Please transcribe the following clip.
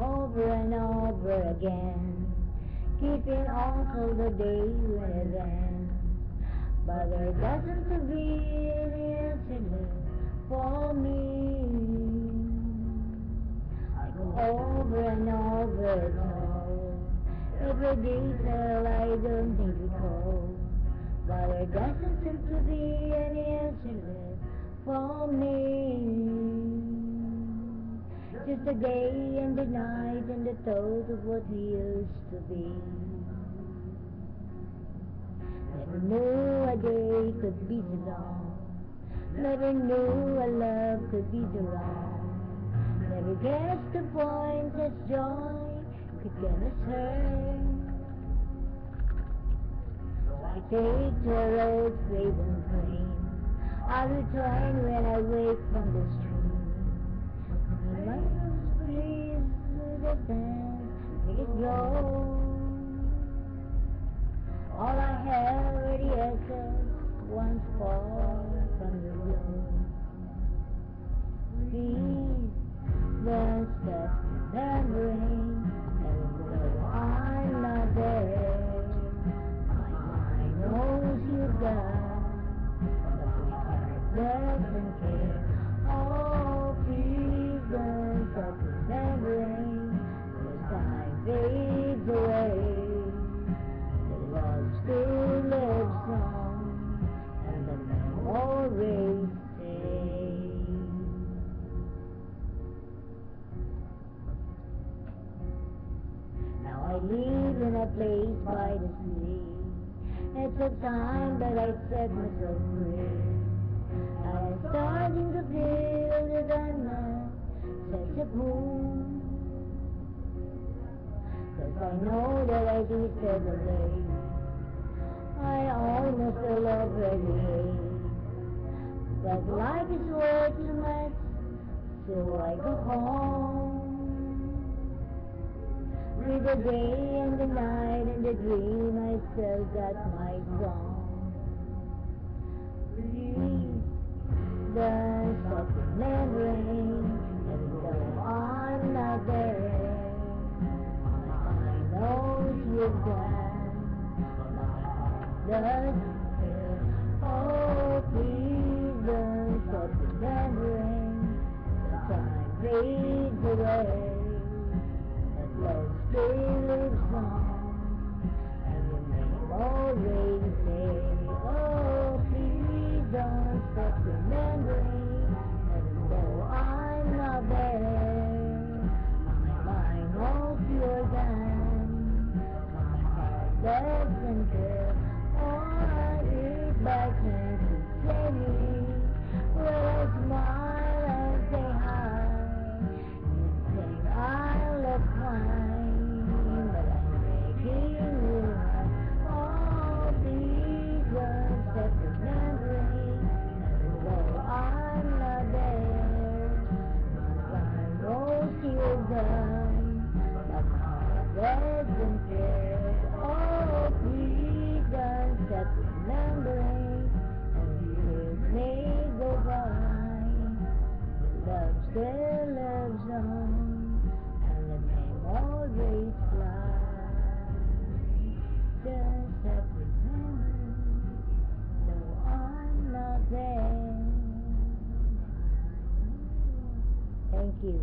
over and over again, keeping on till the day when it ends. But there doesn't to be any answer for me. I go over and over it all, every detail I don't need to recall. But there doesn't seem to be any answer left for me. Just the day and the night and the thought of what we used to be. Never knew a day could be so long, never knew a love could be so wrong. Never guessed the point that joy could get us hurt. I take to a road straight and clean. I return when I wake from the stream. My nose breathes through the dance, make it glow. All I have are the echoes once far from the room. Please don't stop remembering, and though I'm not there, knows you got, but my heart doesn't care. Oh, please don't stop remembering, as time fades away. The love still lives on, and the memories stay. Now I live in a place by the sea. It's a time that I set myself free. I'm starting to feel that I'm not such a fool, 'cause I know that I tasted the day. I almost fell off every day, but life is worth too much, so I go home. With the day and the night and the dream, I still got my song. Please don't stop remembering, even though I'm not there. I know you've gone, my heart doesn't care. Oh, please don't stop remembering, the time fades away. Love still lives on, and the memories stay. Oh, please don't stop remembering, even though I'm not there. My mind knows you're gone, my heart doesn't care. Oh, if I can't say me, will I smile and say hi? You think I look fine, but I'm making you right. Oh, please don't stop remembering, even though I'm not there. I know you're done, but my heart doesn't care. Oh, please don't stop remembering, and years may go by, but love still lives on. Always fly, just stop remembering, though I'm not there. Thank you.